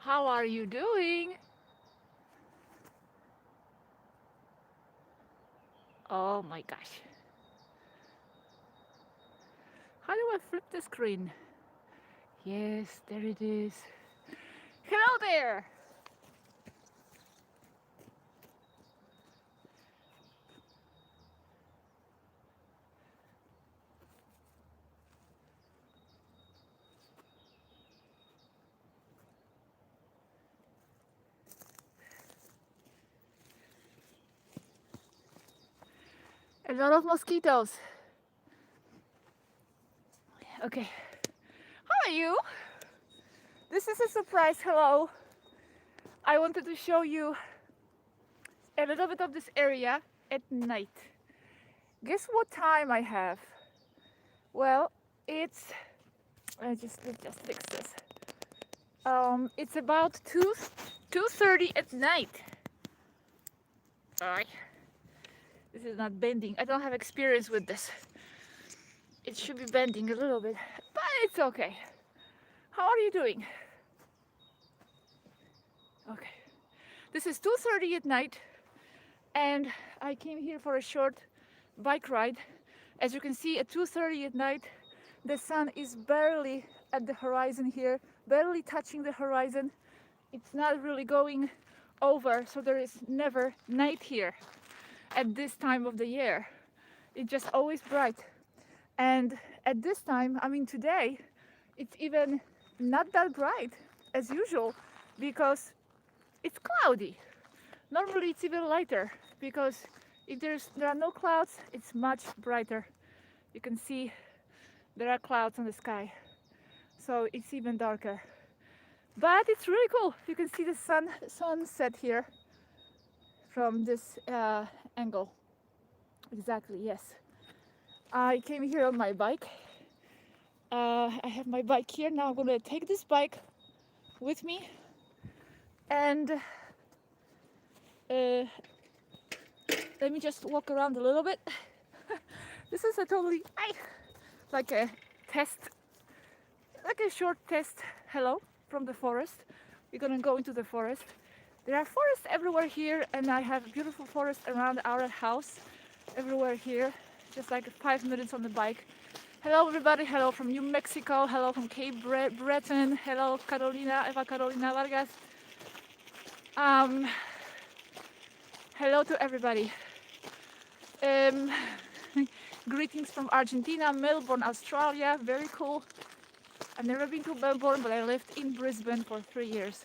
How are you doing? Oh my gosh. How do I flip the screen? Yes, there it is. Hello there! A lot of mosquitoes. Okay. How are you? This is a surprise hello. I wanted to show you a little bit of this area at night. Guess what time I have? Well, it's let's just fix this. It's about 2:30 at night. Alright. This is not bending. I don't have experience with this. It should be bending a little bit, but it's okay. How are you doing? Okay. This is 2:30 at night, and I came here for a short bike ride. As you can see, at 2:30 at night, the sun is barely at the horizon here, barely touching the horizon. It's not really going over, so there is never night here at this time of the year. It's just always bright. And at this time, I mean today, it's even not that bright as usual because it's cloudy. Normally it's even lighter because if there are no clouds, it's much brighter. You can see there are clouds on the sky, so it's even darker. But it's really cool. You can see the sunset here from this angle. Exactly, yes. I came here on my bike. I have my bike here. Now I'm going to take this bike with me and let me just walk around a little bit. This is a totally like a test, like a short test hello from the forest. We're gonna go into the forest. There are forests everywhere here, and I have beautiful forest around our house everywhere here, just like 5 minutes on the bike. Hello everybody, hello from New Mexico, hello from Cape Breton, hello Carolina, Eva Carolina Vargas. Hello to everybody. Greetings from Argentina, Melbourne, Australia, very cool. I've never been to Melbourne, but I lived in Brisbane for 3 years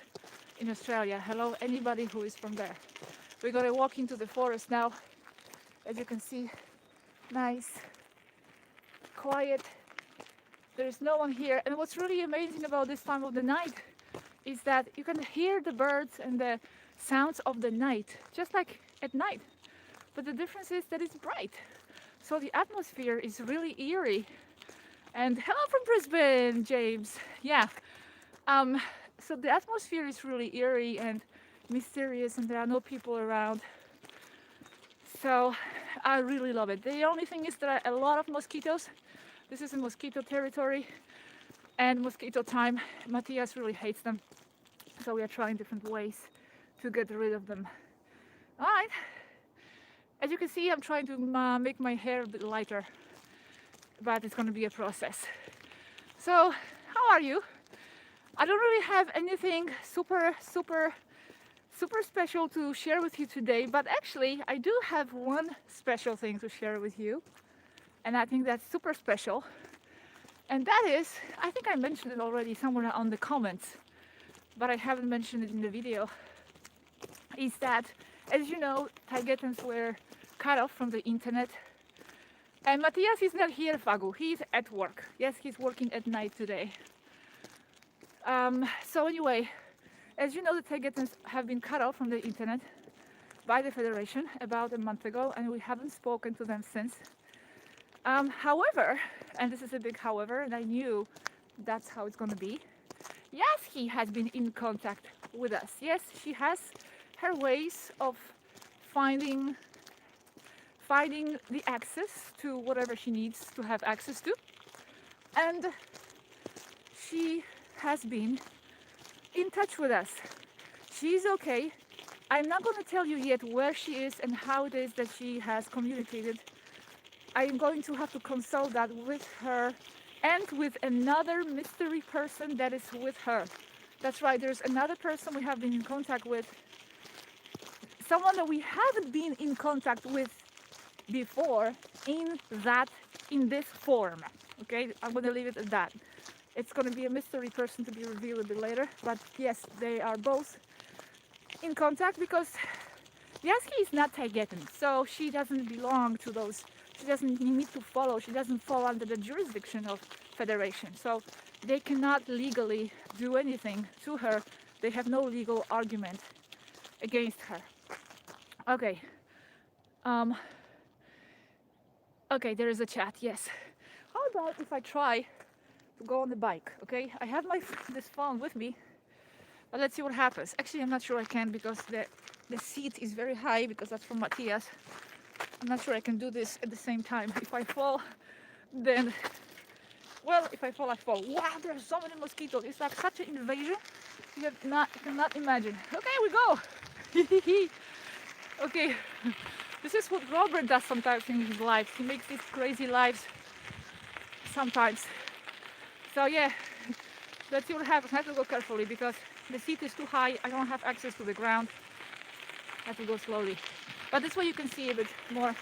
in Australia. Hello anybody who is from there. We're gonna walk into the forest now. As you can see, nice, quiet. There's no one here. And what's really amazing about this time of the night is that you can hear the birds and the sounds of the night, just like at night. But the difference is that it's bright. So the atmosphere is really eerie. And hello from Brisbane, James. Yeah. So the atmosphere is really eerie and mysterious, and there are no people around. So I really love it. The only thing is there are a lot of mosquitoes. This is a mosquito territory and mosquito time. Matthias really hates them. So we are trying different ways to get rid of them. All right. As you can see, I'm trying to make my hair a bit lighter, but it's going to be a process. So how are you? I don't really have anything super special to share with you today, but actually I do have one special thing to share with you, and I think that's super special. And that is, I think I mentioned it already somewhere on the comments, but I haven't mentioned it in the video, is that, as you know, Tibetans were cut off from the internet. And Matthias is not here, Fagu. He's at work. Yes, he's working at night today. So anyway, as you know, the Tibetans have been cut off from the internet by the Federation about a month ago, and we haven't spoken to them since. However, and this is a big however, and I knew that's how it's going to be. Yes, he has been in contact with us. Yes, she has her ways of finding the access to whatever she needs to have access to, and she has been in touch with us. She's okay. I'm not going to tell you yet where she is and how it is that she has communicated. I'm going to have to consult that with her and with another mystery person that is with her. That's right, there's another person we have been in contact with, someone that we haven't been in contact with before in this form. Okay, I'm going to leave it at that. It's going to be a mystery person to be revealed a bit later, but yes, they are both in contact because Yaski is not Taigetan, so she doesn't belong to those. She doesn't need to follow. She doesn't fall under the jurisdiction of Federation, so they cannot legally do anything to her. They have no legal argument against her. Okay. Okay, there is a chat. Yes. How about if I try to go on the bike? Okay, I have this phone with me, but let's see what happens. Actually, I'm not sure I can because the seat is very high because that's from Matthias. I'm not sure I can do this at the same time. If I fall, then, well, if I fall, I fall. Wow, there are so many mosquitoes. It's like such an invasion. You cannot imagine. Okay, we go. Okay, this is what Robert does sometimes in his life. He makes these crazy lives sometimes. So yeah, let's see what happens. I have to go carefully because the seat is too high. I don't have access to the ground. I have to go slowly. But this way you can see a bit more.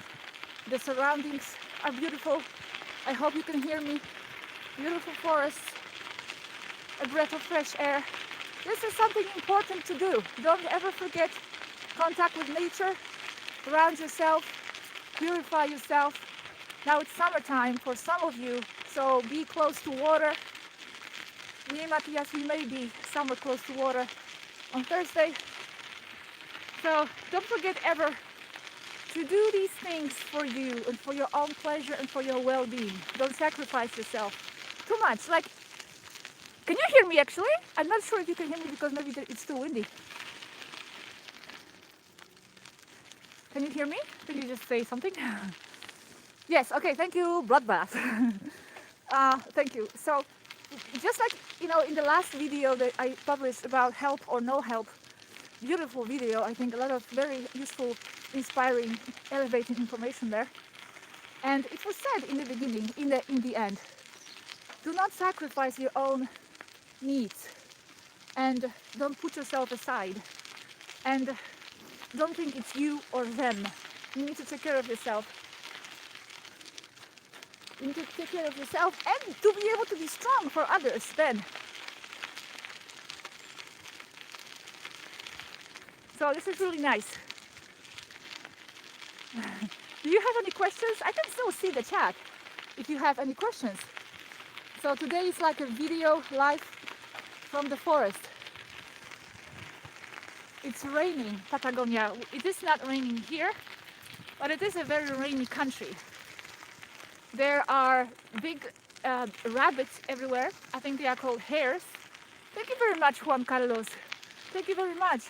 The surroundings are beautiful. I hope you can hear me. Beautiful forests, a breath of fresh air. This is something important to do. Don't ever forget contact with nature, around yourself, purify yourself. Now it's summertime for some of you, so be close to water. Me and Matthias, we may be somewhere close to water on Thursday. So don't forget ever to do these things for you and for your own pleasure and for your well-being. Don't sacrifice yourself too much. Like, can you hear me actually? I'm not sure if you can hear me because maybe it's too windy. Can you hear me? Can you just say something? Yes, okay, thank you, bloodbath. Thank you. So, just like, you know, in the last video that I published about help or no help, beautiful video, I think a lot of very useful, inspiring, elevating information there. And it was said in the beginning, in the end, do not sacrifice your own needs and don't put yourself aside and don't think it's you or them. You need to take care of yourself. You need to take care of yourself and to be able to be strong for others then. So this is really nice. Do you have any questions? I can still see the chat if you have any questions. So today is like a video live from the forest. It's raining, Patagonia. It is not raining here, but it is a very rainy country. There are big rabbits everywhere. I think they are called hares. Thank you very much, Juan Carlos. Thank you very much.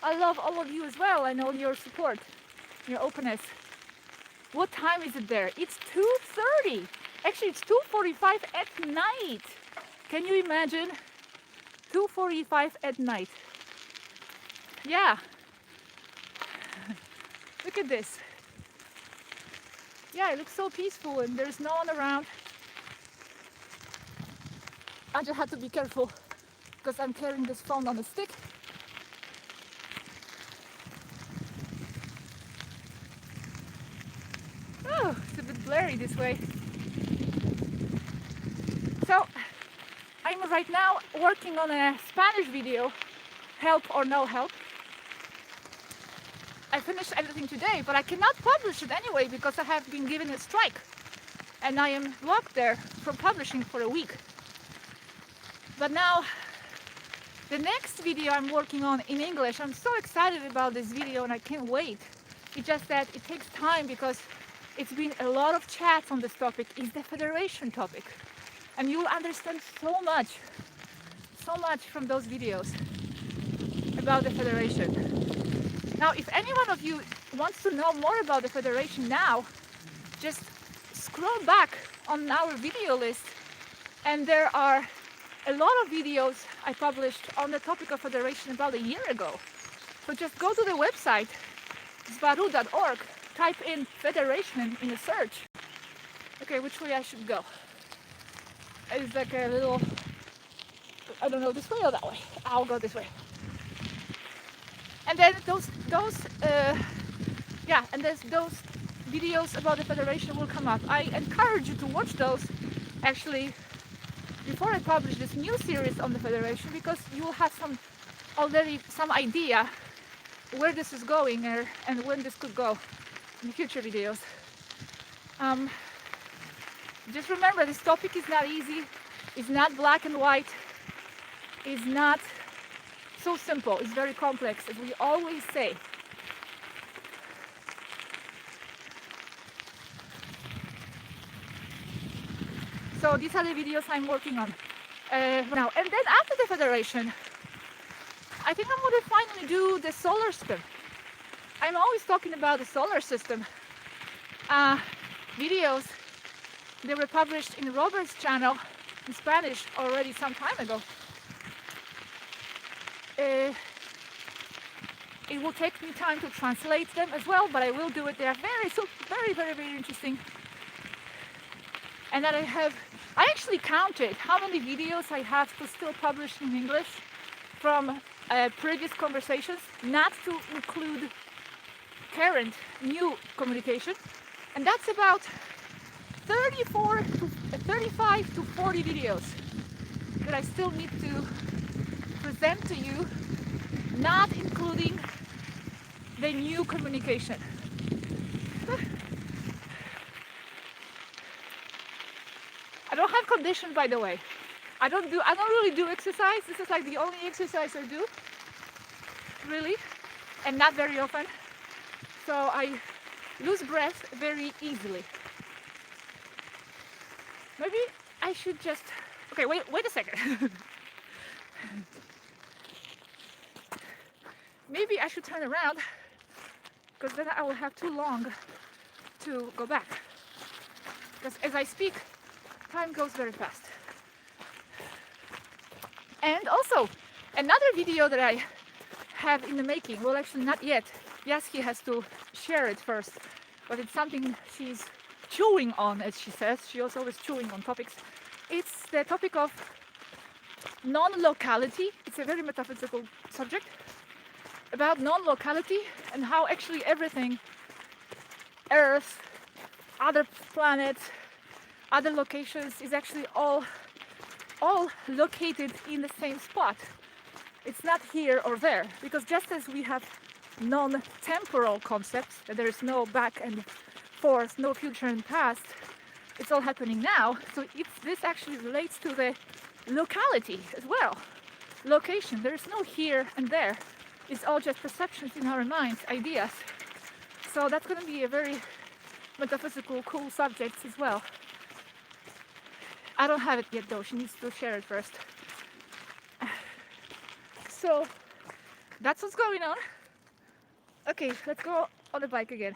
I love all of you as well. I know your support, your openness. What time is it there? It's 2:30. Actually, it's 2:45 at night. Can you imagine? 2:45 at night. Yeah. Look at this. Yeah, it looks so peaceful and there's no one around. I just have to be careful because I'm carrying this phone on a stick. Oh, it's a bit blurry this way. So, I'm right now working on a Spanish video, help or no help. I finished editing today, but I cannot publish it anyway because I have been given a strike and I am locked there from publishing for a week. But now, the next video I'm working on in English, I'm so excited about this video and I can't wait. It's just that it takes time because it's been a lot of chats on this topic. It's the Federation topic. And you will understand so much from those videos about the Federation. Now, if any one of you wants to know more about the Federation now, just scroll back on our video list and there are a lot of videos I published on the topic of Federation about a year ago. So just go to the website, zvaru.org, type in Federation in a search. Okay, which way I should go? It's like a little, I don't know, this way or that way. I'll go this way. And then those videos about the Federation will come up. I encourage you to watch those actually before I publish this new series on the Federation, because you will have already some idea where this is going and when this could go in future videos. Just remember, this topic is not easy, it's not black and white, it's not so simple, it's very complex, as we always say. So these are the videos I'm working on now. And then after the Federation, I think I'm going to finally do the solar system. I'm always talking about the solar system videos. They were published in Robert's channel in Spanish already some time ago. It will take me time to translate them as well, but I will do it. They are very interesting. And then I actually counted how many videos I have to still publish in English from previous conversations, not to include current new communication. And that's about 35 to 40 videos that I still need to present to you, not including the new communication. I don't have condition, by the way. I don't really do exercise. This is like the only exercise I do, really, and not very often. So I lose breath very easily. Maybe I should just, okay, wait a second. Maybe I should turn around, because then I will have too long to go back. Because as I speak, time goes very fast. And also, another video that I have in the making, well, actually not yet. Yaski has to share it first, but it's something she's chewing on, as she says. She was always chewing on topics. It's the topic of non-locality. It's a very metaphysical subject about non-locality and how actually everything, Earth, other planets, other locations, is actually all located in the same spot. It's not here or there, because just as we have non-temporal concepts, that there is no back and forth, no future and past, it's all happening now. So this actually relates to the locality as well. Location, there is no here and there. It's all just perceptions in our minds, ideas. So that's going to be a very metaphysical, cool subject as well. I don't have it yet though, she needs to share it first. So that's what's going on. Okay, let's go on the bike again.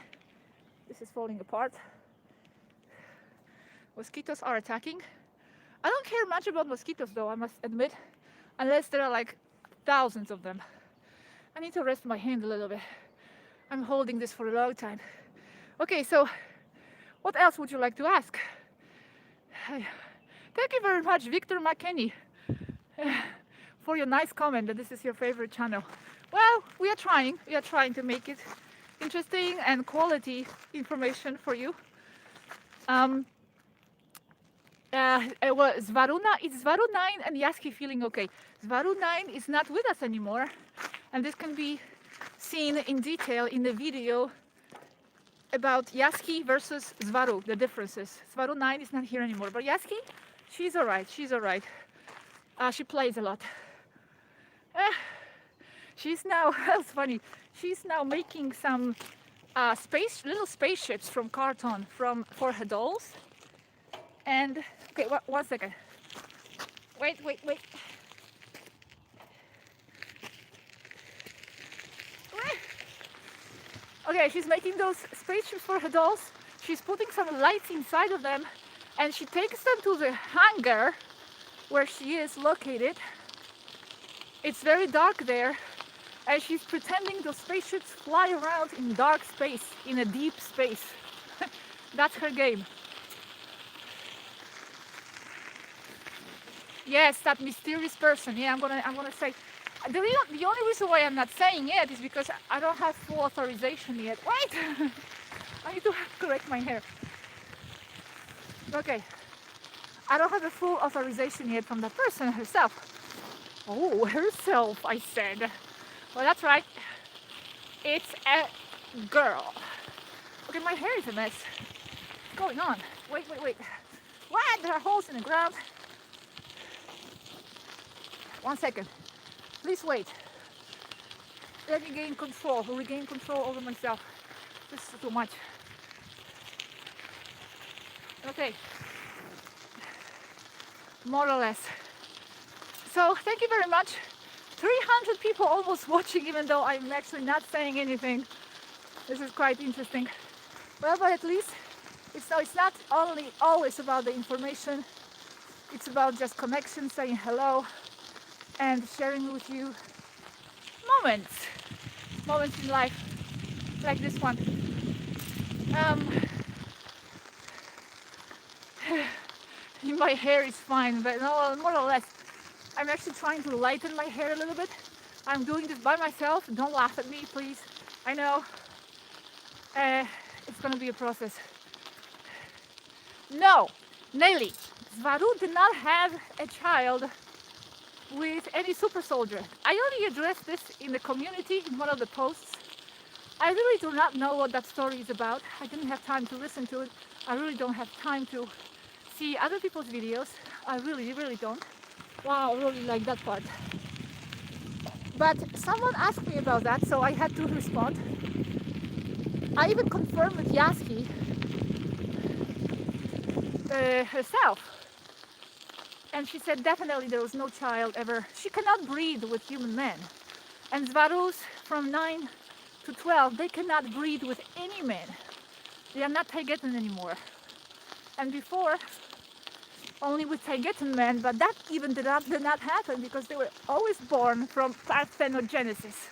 This is falling apart. Mosquitoes are attacking. I don't care much about mosquitoes though, I must admit, unless there are like thousands of them. I need to rest my hand a little bit. I'm holding this for a long time. Okay, so what else would you like to ask? Thank you very much, Victor McKenney, for your nice comment that this is your favorite channel. Well, we are trying to make it interesting and quality information for you. Well, Zvaruna, it's Zvaru 9 and Yaski feeling okay. Zvaru 9 is not with us anymore, and this can be seen in detail in the video about Yaski versus Zvaru, the differences. Zvaru 9 is not here anymore, but Yaski, she's alright, she plays a lot. She's now, that's funny, she's now making some little spaceships from carton for her dolls. And, okay, one second. Wait. Okay, she's making those spaceships for her dolls. She's putting some lights inside of them, and she takes them to the hangar where she is located. It's very dark there, and she's pretending those spaceships fly around in dark space, in a deep space. That's her game. Yes, that mysterious person. Yeah, I'm gonna say. The only reason why I'm not saying it is because I don't have full authorization yet. Wait, I need to correct my hair. Okay, I don't have a full authorization yet from the person herself. Oh, herself, I said. Well, that's right. It's a girl. Okay, my hair is a mess. What's going on? Wait. What? There are holes in the ground. 1 second. Please wait. Let me regain control over myself. This is too much. Okay. More or less. So, thank you very much. 300 people almost watching, even though I'm actually not saying anything. This is quite interesting. Well, but at least it's not only always about the information. It's about just connection, saying hello, and sharing with you moments in life, like this one. My hair is fine, but no, more or less. I'm actually trying to lighten my hair a little bit. I'm doing this by myself. Don't laugh at me, please. I know. It's gonna be a process. No, Nelly, Svaru did not have a child with any super soldier. I already addressed this in the community in one of the posts. I really do not know what that story is about. I didn't have time to listen to it. I really don't have time to see other people's videos. I really don't. Wow, I really like that part. But someone asked me about that, so I had to respond. I even confirmed with Yaski herself. And she said definitely there was no child ever. She cannot breed with human men. And Svarus from 9 to 12, they cannot breed with any men. They are not Taigetan anymore. And before, only with Taigetan men, but that even did not happen because they were always born from parthenogenesis.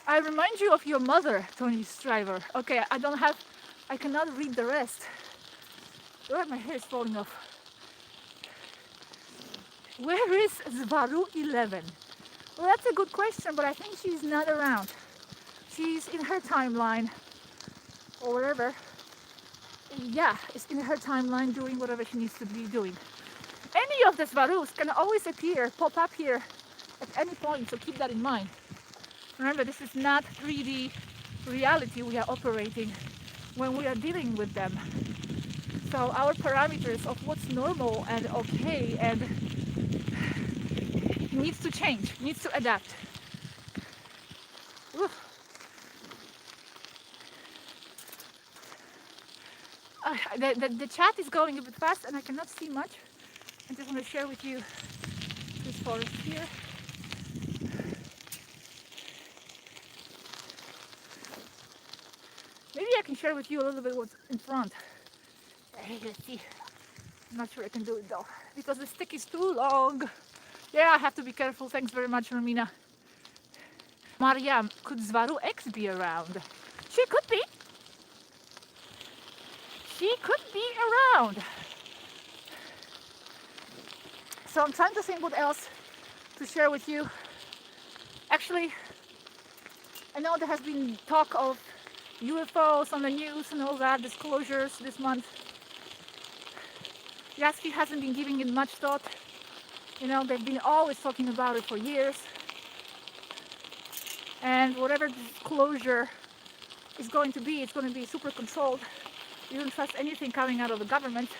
I remind you of your mother, Tony Striver. Okay, I cannot read the rest. Oh, my hair is falling off. Where is Svaru 11? Well, that's a good question, but I think she's not around. She's in her timeline, or wherever. Yeah, it's in her timeline doing whatever she needs to be doing. Any of the Svarus can always pop up here at any point, so keep that in mind. Remember, this is not 3D reality we are operating when we are dealing with them. So our parameters of what's normal and okay and needs to change, needs to adapt. The chat is going a bit fast and I cannot see much. I just want to share with you this forest here. Maybe I can share with you a little bit what's in front. Hey, let's see. I'm not sure I can do it though, because the stick is too long. Yeah, I have to be careful. Thanks very much, Romina. Mariam, could Svaru X be around? She could be. She could be around. So I'm trying to think what else to share with you. Actually, I know there has been talk of UFOs on the news and all that, disclosures this month. Yaski hasn't been giving it much thought. You know, they've been always talking about it for years. And whatever disclosure is going to be, it's going to be super controlled. You don't trust anything coming out of the government.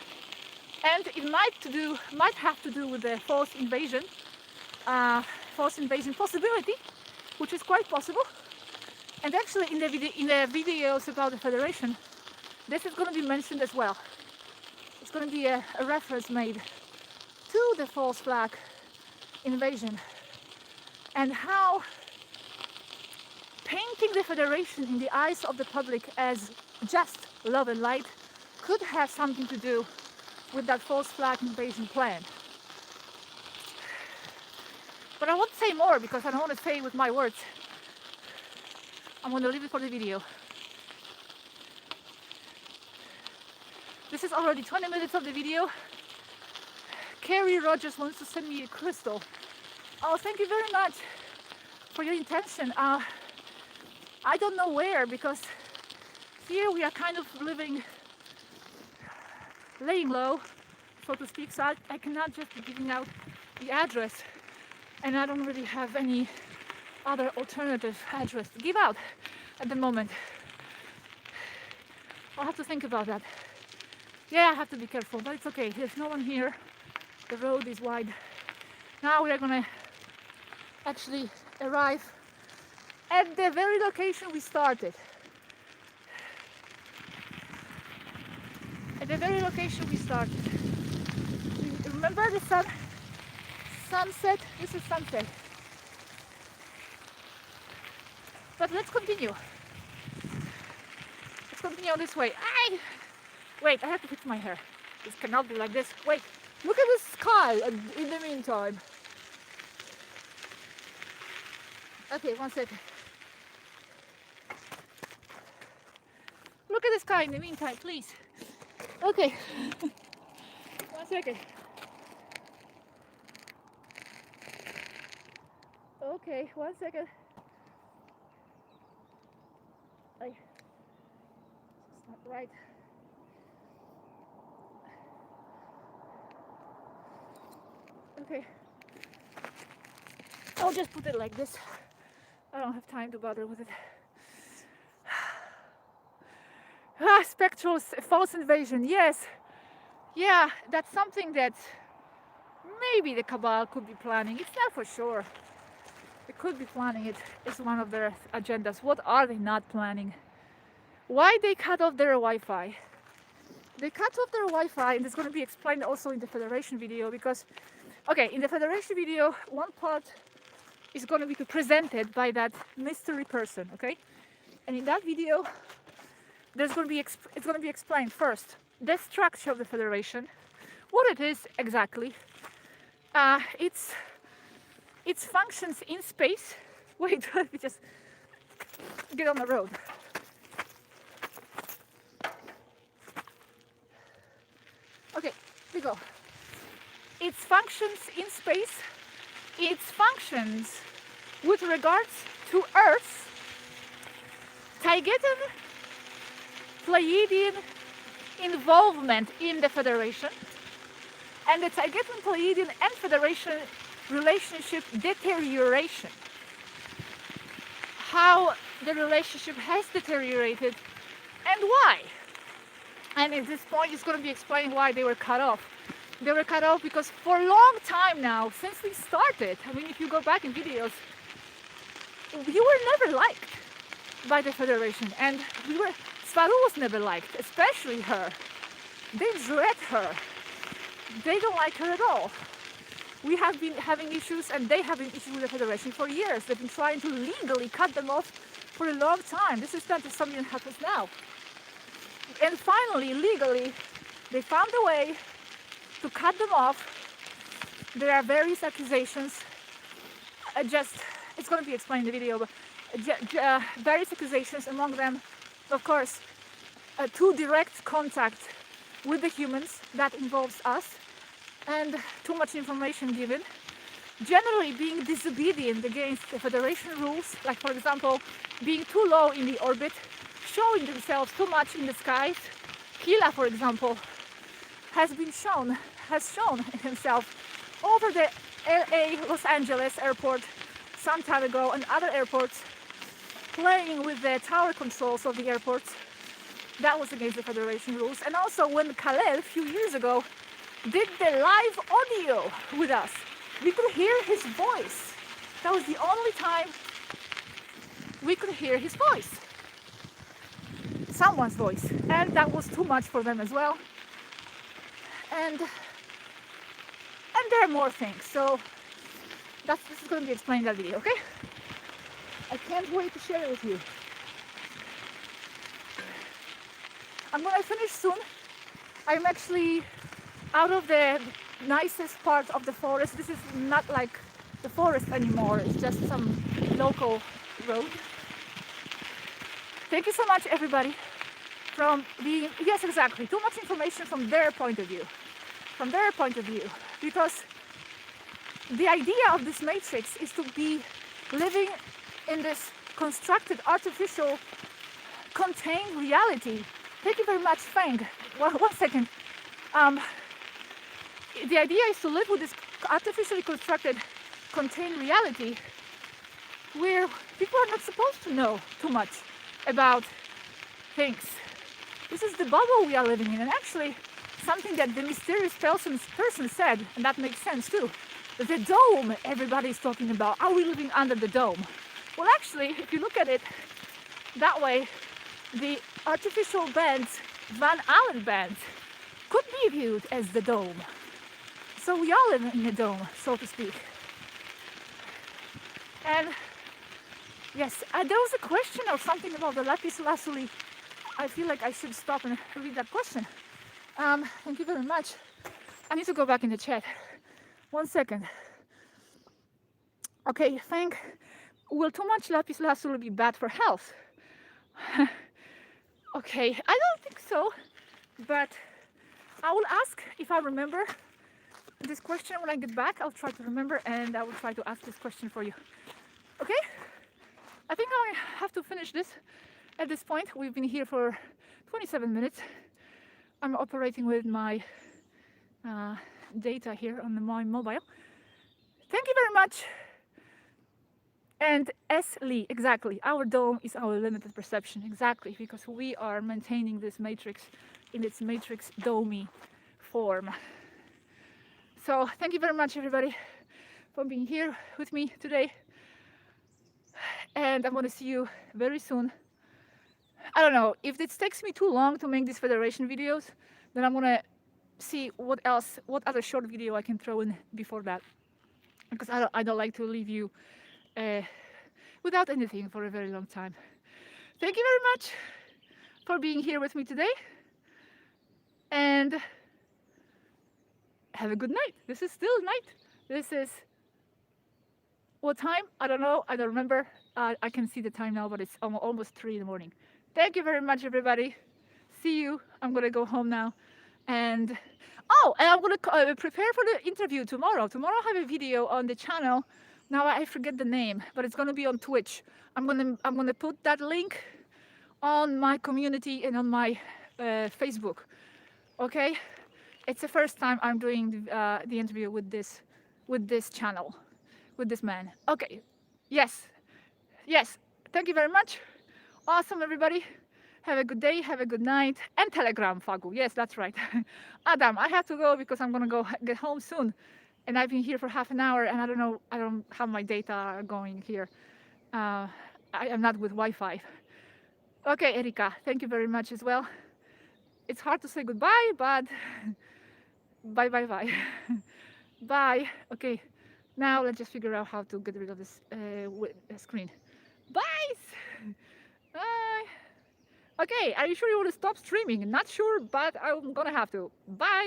And it might have to do with the false invasion possibility, which is quite possible. And actually in the videos about the Federation, this is going to be mentioned as well. It's going to be a reference made to the false flag invasion and how painting the Federation in the eyes of the public as just love and light could have something to do with that false flag invasion plan. But I won't say more because I don't want to say it with my words. I'm going to leave it for the video. This is already 20 minutes of the video. Carrie Rogers wants to send me a crystal. Oh, thank you very much for your intention. I don't know where, because here we are kind of laying low, so to speak, so I cannot just be giving out the address, and I don't really have any other alternative address to give out at the moment. I'll have to think about that. Yeah, I have to be careful, but it's okay. There's no one here. The road is wide. Now we are gonna actually arrive at the very location we started. At the very location we started. Remember the sunset? This is sunset. But let's continue. Let's continue this way. Wait, I have to fix my hair. This cannot be like this. Wait, look at the sky in the meantime. Okay, 1 second. Look at the sky in the meantime, please. Okay. 1 second. Okay, 1 second. It's not right. Okay. I'll just put it like this. I don't have time to bother with it. Spectral false invasion, yes. Yeah, that's something that maybe the cabal could be planning. It's not for sure. They could be planning it. It's one of their agendas. What are they not planning? Why they cut off their Wi-Fi? They cut off their Wi-Fi, and it's going to be explained also in the Federation video, because, okay, in the Federation video, one part is going to be presented by that mystery person, okay? And in that video, it's going to be explained first the structure of the Federation, what it is exactly, its functions in space. Wait, let me just get on the road. Okay, we go. Its functions in space, its functions with regards to Earth, Taygetan, Pleiadian involvement in the Federation, and the Taygetan, Pleiadian and Federation relationship deterioration. How the relationship has deteriorated and why. And at this point it's going to be explained why they were cut off. They were cut off because for a long time now, since we started, I mean, if you go back in videos, you were never liked by the Federation, and Svaru was never liked, especially her. They dread her. They don't like her at all. We have been having issues, and they have been issues with the Federation for years. They've been trying to legally cut them off for a long time. This is not just something that happens now. And finally, legally, they found a way to cut them off. There are various accusations. It's going to be explained in the video, but various accusations, among them, of course, too direct contact with the humans, that involves us, and too much information given. Generally being disobedient against the Federation rules, like for example, being too low in the orbit, showing themselves too much in the skies. Kila, for example, has shown himself over the LA, Los Angeles airport some time ago, and other airports, playing with the tower controls of the airports. That was against the Federation rules. And also when Kalel, a few years ago, did the live audio with us, we could hear his voice. That was the only time we could hear his voice. Someone's voice. And that was too much for them as well. And there are more things. So this is going to be explained in that video, okay? I can't wait to share it with you. I'm going to finish soon. I'm actually out of the nicest part of the forest. This is not like the forest anymore, it's just some local road. Thank you so much, everybody, from being, yes, exactly, too much information from their point of view. From their point of view. Because the idea of this matrix is to be living in this constructed, artificial, contained reality. Thank you very much, Feng. One second. The idea is to live with this artificially constructed, contained reality where people are not supposed to know too much about things. This is the bubble we are living in, and actually something that the mysterious person said, and that makes sense too. The dome everybody is talking about. Are we living under the dome? Well, actually, if you look at it that way, the artificial bands, Van Allen bands, could be viewed as the dome. So we all live in a dome, so to speak. And yes, there was a question or something about the lapis lazuli. I feel like I should stop and read that question. Thank you very much. I need to go back in the chat. 1 second. Okay, Feng, will too much lapis lazuli be bad for health? Okay, I don't think so, but I will ask if I remember this question when I get back. I'll try to remember and I will try to ask this question for you. Okay? I think I have to finish this at this point. We've been here for 27 minutes. I'm operating with my data here on my mobile. Thank you very much. And Estel, exactly, our dome is our limited perception, exactly, because we are maintaining this matrix in its matrix domey form. So thank you very much, everybody, for being here with me today. And I'm going to see you very soon. I don't know, if this takes me too long to make these Federation videos, then I'm going to see what other short video I can throw in before that. Because I don't like to leave you without anything for a very long time. Thank you very much for being here with me today. And have a good night. This is still night. This is what time? I don't know. I don't remember. I can see the time now, but it's almost 3 in the morning. Thank you very much, everybody. See you. I'm going to go home now. And I'm going to prepare for the interview tomorrow. Tomorrow I have a video on the channel. Now I forget the name, but it's going to be on Twitch. I'm going to put that link on my community and on my Facebook. Okay? It's the first time I'm doing the interview with this channel, with this man. Okay. Yes. Yes. Thank you very much. Awesome, everybody. Have a good day, have a good night, and Telegram, Fagu. Yes, that's right. Adam, I have to go because I'm gonna go get home soon. And I've been here for half an hour and I don't have my data going here. I am not with Wi-Fi. Okay, Erika, thank you very much as well. It's hard to say goodbye, but bye. Bye. Okay, now let's just figure out how to get rid of this screen. Bye. Bye. Okay, are you sure you want to stop streaming? Not sure, but I'm gonna have to. Bye.